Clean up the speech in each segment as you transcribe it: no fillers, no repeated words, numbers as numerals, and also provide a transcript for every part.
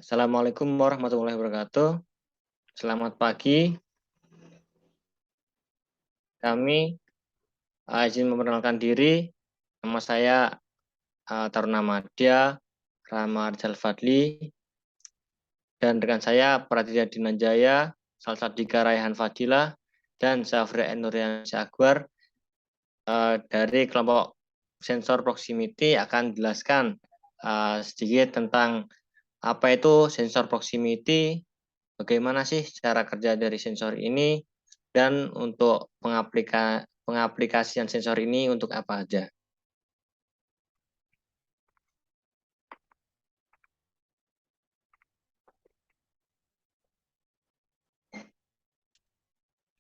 Assalamualaikum warahmatullahi wabarakatuh. Selamat pagi. Kami izin memperkenalkan diri. Nama saya Taruna Madya Rama Rizal Fadli dan rekan saya Praditya Dinanjaya, Salsadika Raihan Fadilah, dan Safri Nurian Syakbar dari kelompok sensor proximity akan jelaskan sedikit tentang apa itu sensor proximity, bagaimana sih cara kerja dari sensor ini, dan untuk pengaplikasian sensor ini untuk apa aja.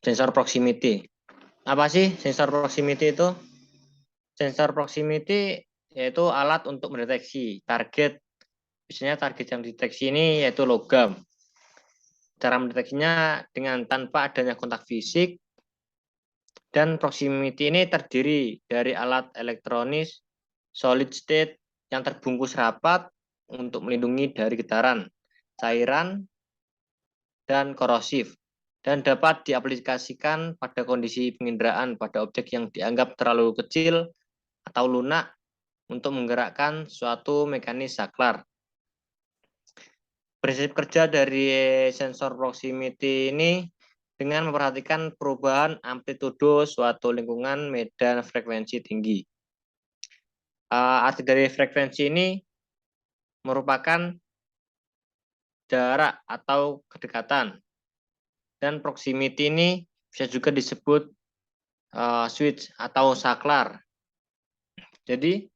Sensor proximity. Apa sih sensor proximity itu? Sensor proximity yaitu alat untuk mendeteksi target. Biasanya target yang dideteksi ini yaitu logam. Cara mendeteksinya dengan tanpa adanya kontak fisik, dan proximity ini terdiri dari alat elektronis solid state yang terbungkus rapat untuk melindungi dari getaran, cairan, dan korosif, dan dapat diaplikasikan pada kondisi penginderaan pada objek yang dianggap terlalu kecil atau lunak untuk menggerakkan suatu mekanis saklar. Prinsip kerja dari sensor proximity ini dengan memperhatikan perubahan amplitudo suatu lingkungan medan frekuensi tinggi. Arti dari frekuensi ini merupakan jarak atau kedekatan, dan proximity ini bisa juga disebut switch atau saklar. Jadi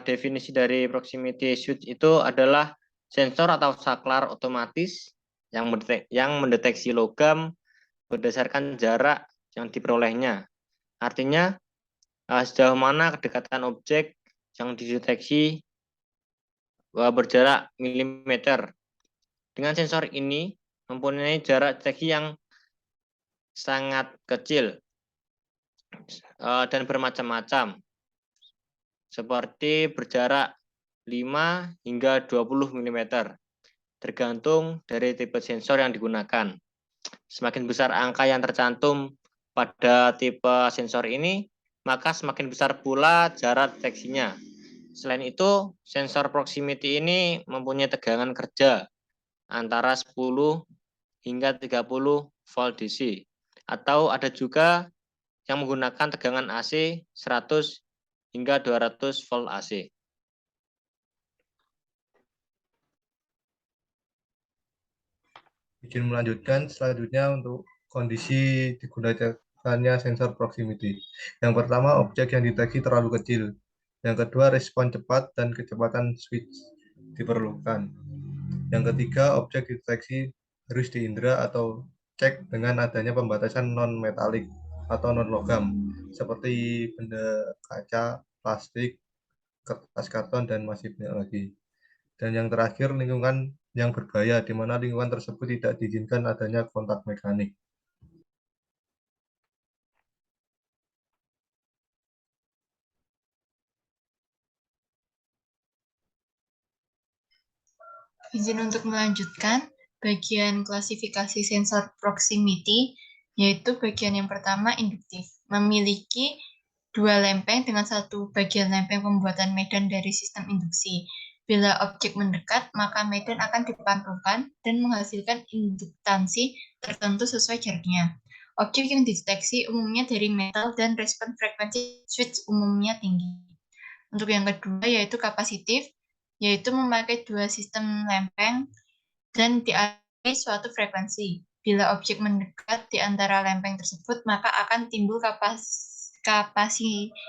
definisi dari proximity switch itu adalah sensor atau saklar otomatis yang mendeteksi logam berdasarkan jarak yang diperolehnya. Artinya sejauh mana kedekatan objek yang dideteksi berjarak milimeter. Dengan sensor ini mempunyai jarak deteksi yang sangat kecil dan bermacam-macam, seperti berjarak 5 hingga 20 mm, tergantung dari tipe sensor yang digunakan. Semakin besar angka yang tercantum pada tipe sensor ini, maka semakin besar pula jarak deteksinya. Selain itu, sensor proximity ini mempunyai tegangan kerja antara 10 hingga 30 volt DC. Atau ada juga yang menggunakan tegangan AC 100 hingga 200 volt AC. Izin melanjutkan selanjutnya untuk kondisi digunakannya sensor proximity. Yang pertama, objek yang dideteksi terlalu kecil. Yang kedua, respon cepat dan kecepatan switch diperlukan. Yang ketiga, objek dideteksi harus diindra atau cek dengan adanya pembatasan non-metalik atau non-logam, seperti benda kaca, plastik, kertas karton, dan masih banyak lagi. Dan yang terakhir, lingkungan yang berbahaya, di mana lingkungan tersebut tidak diizinkan adanya kontak mekanik. Izin untuk melanjutkan, bagian klasifikasi sensor proximity, yaitu bagian yang pertama induktif, memiliki dua lempeng dengan satu bagian lempeng pembuatan medan dari sistem induksi. Bila objek mendekat, maka medan akan dipantulkan dan menghasilkan induktansi tertentu sesuai jaraknya. Objek yang dideteksi umumnya dari metal dan respon frekuensi switch umumnya tinggi. Untuk yang kedua yaitu kapasitif, yaitu memakai dua sistem lempeng dan dialiri suatu frekuensi. Bila objek mendekat di antara lempeng tersebut, maka akan timbul kapasitansi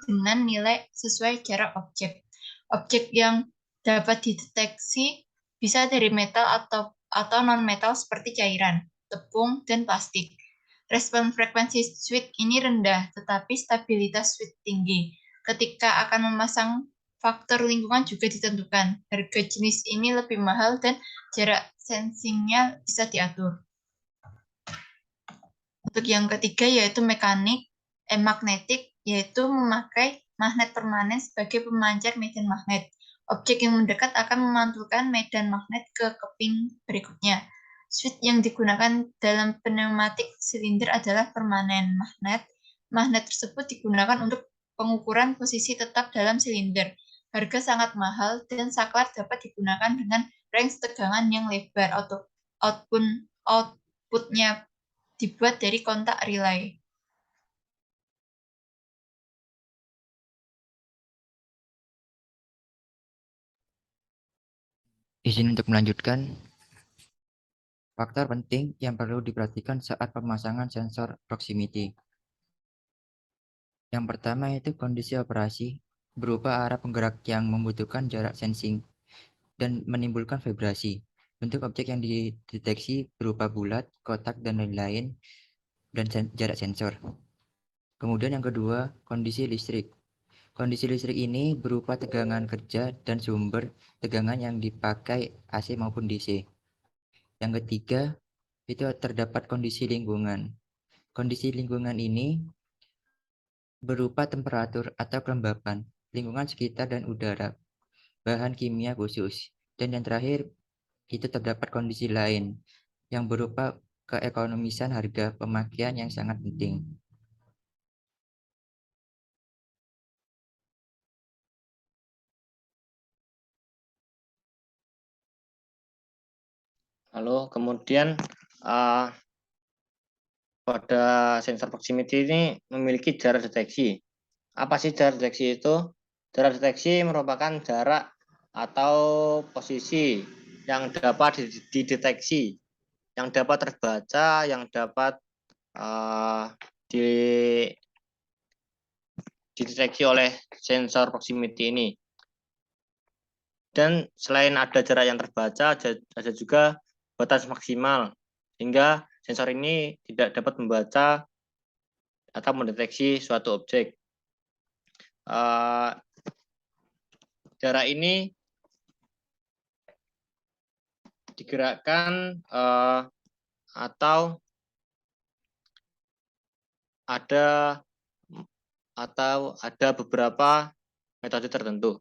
dengan nilai sesuai jarak objek. Objek yang dapat dideteksi bisa dari metal atau non-metal seperti cairan, tepung, dan plastik. Respon frekuensi switch ini rendah, tetapi stabilitas switch tinggi. Ketika akan memasang, faktor lingkungan juga ditentukan. Harga jenis ini lebih mahal dan jarak sensingnya bisa diatur. Untuk yang ketiga yaitu magnetik, yaitu memakai magnet permanen sebagai pemancar medan magnet. Objek yang mendekat akan memantulkan medan magnet ke keping berikutnya. Switch yang digunakan dalam pneumatik silinder adalah permanen magnet. Magnet tersebut digunakan untuk pengukuran posisi tetap dalam silinder. Harga sangat mahal dan saklar dapat digunakan dengan range tegangan yang lebar. Outputnya dibuat dari kontak relay. Izin untuk melanjutkan. Faktor penting yang perlu diperhatikan saat pemasangan sensor proximity. Yang pertama yaitu kondisi operasi, berupa arah penggerak yang membutuhkan jarak sensing dan menimbulkan vibrasi. Bentuk objek yang dideteksi berupa bulat, kotak, dan lain-lain, dan jarak sensor. Kemudian yang kedua, kondisi listrik. Kondisi listrik ini berupa tegangan kerja dan sumber tegangan yang dipakai AC maupun DC. Yang ketiga, itu terdapat kondisi lingkungan. Kondisi lingkungan ini berupa temperatur atau kelembapan, lingkungan sekitar dan udara, bahan kimia khusus. Dan yang terakhir, itu terdapat kondisi lain yang berupa keekonomisan harga pemakaian yang sangat penting. Lalu kemudian pada sensor proximity ini memiliki jarak deteksi. Apa sih jarak deteksi itu? Jarak deteksi merupakan jarak atau posisi yang dapat dideteksi, yang dapat terbaca, yang dapat dideteksi oleh sensor proximity ini. Dan selain ada jarak yang terbaca, ada juga batas maksimal, sehingga sensor ini tidak dapat membaca atau mendeteksi suatu objek. Jarak ini digerakkan atau ada beberapa metode tertentu.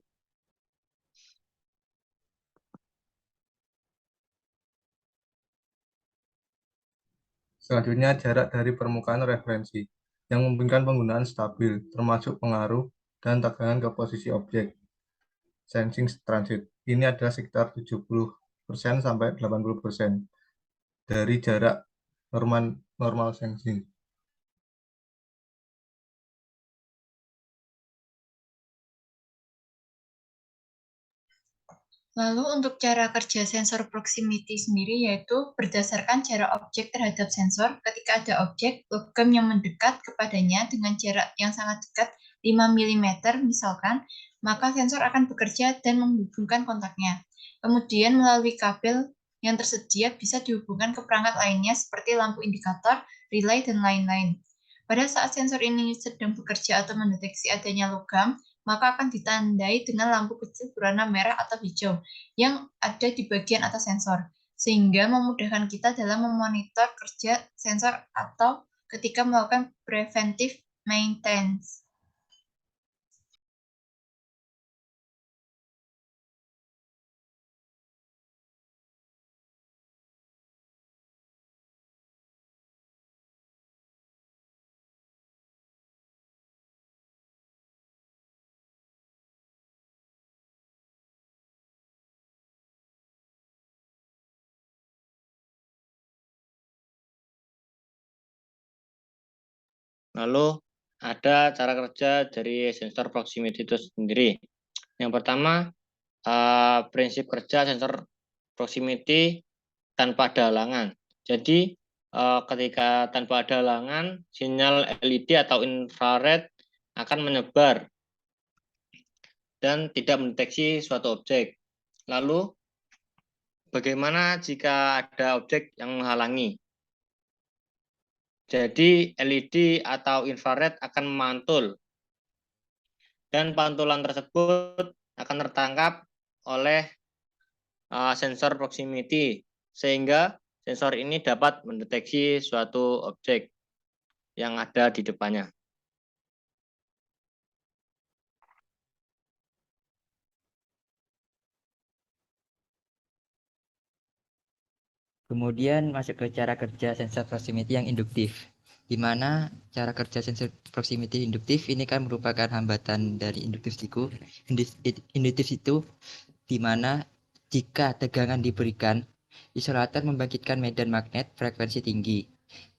Selanjutnya, jarak dari permukaan referensi yang memungkinkan penggunaan stabil, termasuk pengaruh dan tegangan ke posisi objek. Sensing transit. Ini adalah sekitar 70% sampai 80% dari jarak normal sensing. Lalu untuk cara kerja sensor proximity sendiri yaitu berdasarkan jarak objek terhadap sensor. Ketika ada objek logam yang mendekat kepadanya dengan jarak yang sangat dekat 5 mm misalkan, maka sensor akan bekerja dan menghubungkan kontaknya. Kemudian melalui kabel yang tersedia bisa dihubungkan ke perangkat lainnya seperti lampu indikator, relay, dan lain-lain. Pada saat sensor ini sedang bekerja atau mendeteksi adanya logam, maka akan ditandai dengan lampu kecil berwarna merah atau hijau yang ada di bagian atas sensor, sehingga memudahkan kita dalam memonitor kerja sensor atau ketika melakukan preventive maintenance. Lalu ada cara kerja dari sensor proximity itu sendiri. Yang pertama, prinsip kerja sensor proximity tanpa ada halangan. Jadi ketika tanpa ada halangan, sinyal LED atau infrared akan menyebar dan tidak mendeteksi suatu objek. Lalu bagaimana jika ada objek yang menghalangi? Jadi LED atau infrared akan memantul dan pantulan tersebut akan tertangkap oleh sensor proximity sehingga sensor ini dapat mendeteksi suatu objek yang ada di depannya. Kemudian masuk ke cara kerja sensor proximity yang induktif, di mana cara kerja sensor proximity induktif ini kan merupakan hambatan dari induktif itu. Induktif itu di mana jika tegangan diberikan, isolator membangkitkan medan magnet frekuensi tinggi.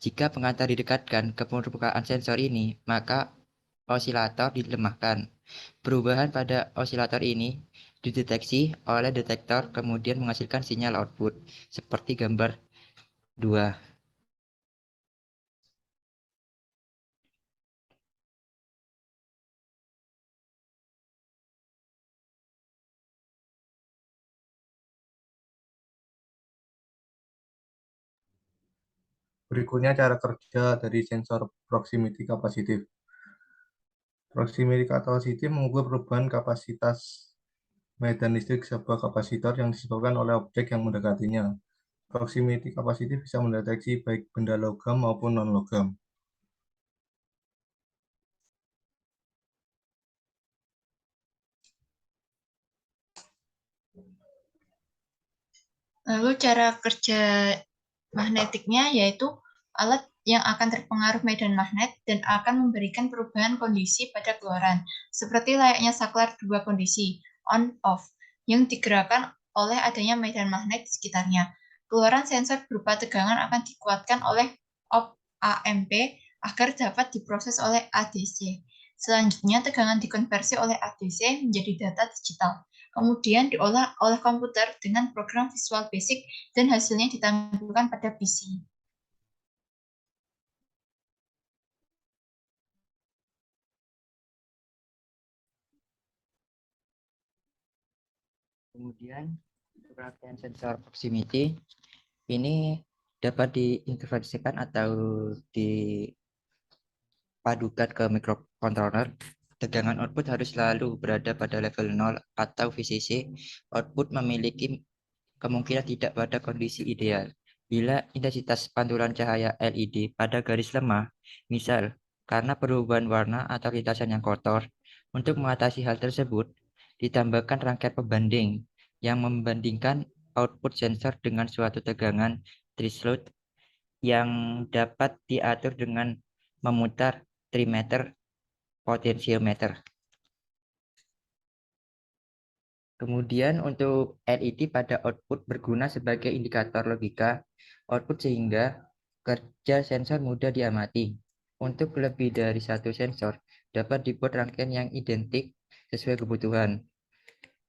Jika pengantar didekatkan ke permukaan sensor ini, maka osilator dilemahkan. Perubahan pada osilator ini dideteksi oleh detektor kemudian menghasilkan sinyal output seperti gambar 2. Berikutnya cara kerja dari sensor proximity kapasitif. Proximity capacity mengukur perubahan kapasitas medan listrik sebuah kapasitor yang disebabkan oleh objek yang mendekatinya. Proximity capacity bisa mendeteksi baik benda logam maupun non-logam. Lalu cara kerja magnetiknya yaitu alat yang akan terpengaruh medan magnet dan akan memberikan perubahan kondisi pada keluaran, seperti layaknya saklar dua kondisi, on-off, yang digerakkan oleh adanya medan magnet di sekitarnya. Keluaran sensor berupa tegangan akan dikuatkan oleh op-amp agar dapat diproses oleh ADC. Selanjutnya, tegangan dikonversi oleh ADC menjadi data digital. Kemudian diolah oleh komputer dengan program Visual Basic dan hasilnya ditampilkan pada PC. Kemudian pengertian sensor proximity ini dapat diinterferensikan atau dipadukan ke microcontroller. Tegangan output harus selalu berada pada level 0 atau VCC. Output memiliki kemungkinan tidak pada kondisi ideal. Bila intensitas pantulan cahaya LED pada garis lemah, misal karena perubahan warna atau lintasan yang kotor, untuk mengatasi hal tersebut, ditambahkan rangkaian pembanding yang membandingkan output sensor dengan suatu tegangan threshold yang dapat diatur dengan memutar trimeter potentiometer. Kemudian untuk LED pada output berguna sebagai indikator logika output sehingga kerja sensor mudah diamati. Untuk lebih dari satu sensor dapat dibuat rangkaian yang identik sesuai kebutuhan.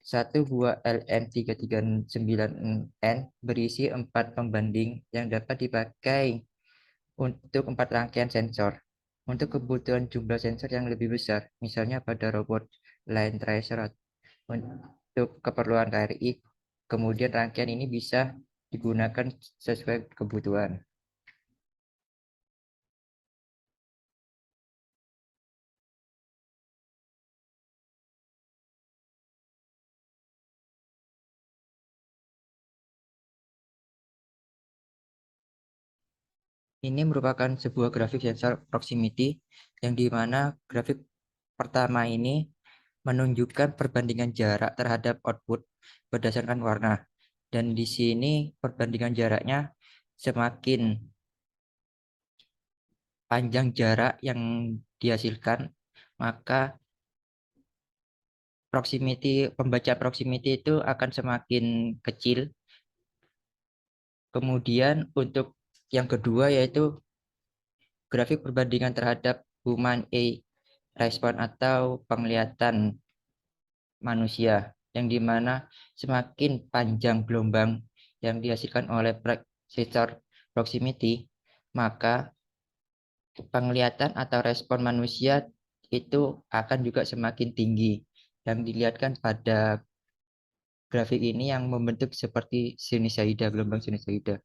Satu buah LM339N berisi 4 pembanding yang dapat dipakai untuk 4 rangkaian sensor. Untuk kebutuhan jumlah sensor yang lebih besar, misalnya pada robot line tracer untuk keperluan KRI, kemudian rangkaian ini bisa digunakan sesuai kebutuhan. Ini merupakan sebuah grafik sensor proximity yang dimana grafik pertama ini menunjukkan perbandingan jarak terhadap output berdasarkan warna. Dan di sini perbandingan jaraknya semakin panjang jarak yang dihasilkan, maka pembaca proximity itu akan semakin kecil. Kemudian untuk yang kedua yaitu grafik perbandingan terhadap human eye respon atau penglihatan manusia, yang dimana semakin panjang gelombang yang dihasilkan oleh sensor proximity, maka penglihatan atau respon manusia itu akan juga semakin tinggi, yang dilihatkan pada grafik ini yang membentuk seperti sinusoida, gelombang sinusoida.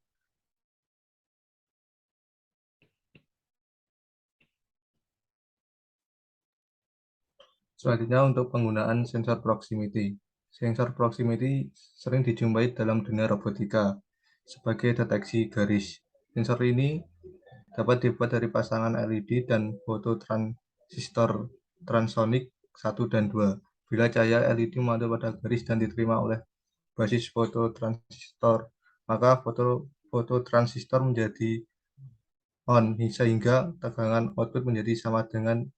Selanjutnya untuk penggunaan sensor proximity. Sensor proximity sering dijumpai dalam dunia robotika sebagai deteksi garis. Sensor ini dapat dibuat dari pasangan LED dan fototransistor transsonik 1 dan 2. Bila cahaya LED memantul pada garis dan diterima oleh basis fototransistor, maka fototransistor menjadi on sehingga tegangan output menjadi sama dengan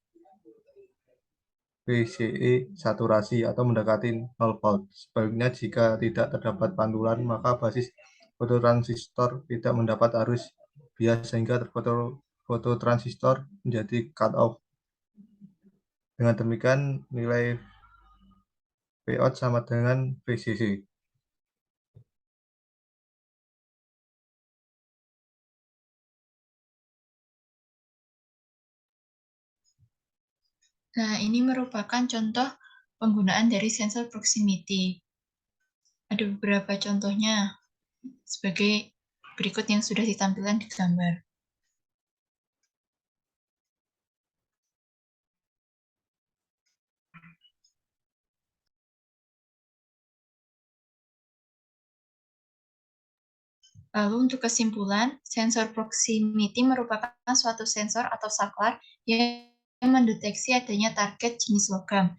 PCE saturasi atau mendekati 0 volt. Sebaliknya, jika tidak terdapat pantulan, maka basis fototransistor tidak mendapat arus bias sehingga fototransistor menjadi cut off. Dengan demikian, nilai Vout sama dengan VCC. Nah, ini merupakan contoh penggunaan dari sensor proximity. Ada beberapa contohnya sebagai berikut yang sudah ditampilkan di gambar. Lalu untuk kesimpulan, sensor proximity merupakan suatu sensor atau saklar yang mendeteksi adanya target jenis logam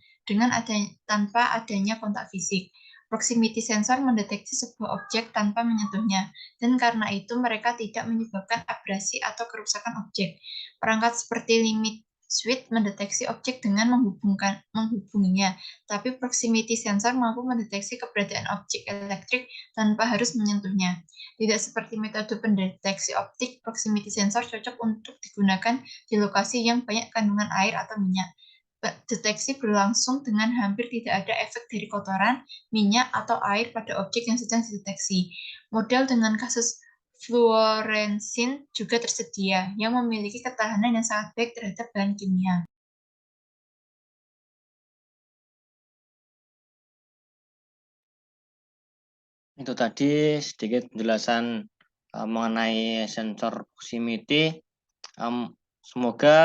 tanpa adanya kontak fisik. Proximity sensor mendeteksi sebuah objek tanpa menyentuhnya, dan karena itu mereka tidak menyebabkan abrasi atau kerusakan objek. Perangkat seperti limit switch mendeteksi objek dengan menghubunginya, tapi proximity sensor mampu mendeteksi keberadaan objek elektrik tanpa harus menyentuhnya. Tidak seperti metode pendeteksi optik, proximity sensor cocok untuk digunakan di lokasi yang banyak kandungan air atau minyak. Deteksi berlangsung dengan hampir tidak ada efek dari kotoran, minyak, atau air pada objek yang sedang dideteksi. Model dengan kasus fluoresin juga tersedia, yang memiliki ketahanan yang sangat baik terhadap bahan kimia. Itu tadi sedikit penjelasan mengenai sensor proximity. Semoga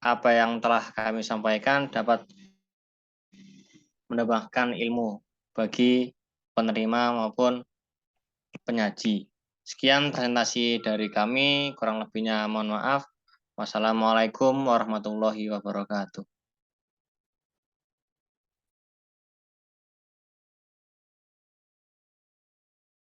apa yang telah kami sampaikan dapat menambahkan ilmu bagi penerima maupun penyaji. Sekian presentasi dari kami, kurang lebihnya mohon maaf. Wassalamualaikum warahmatullahi wabarakatuh.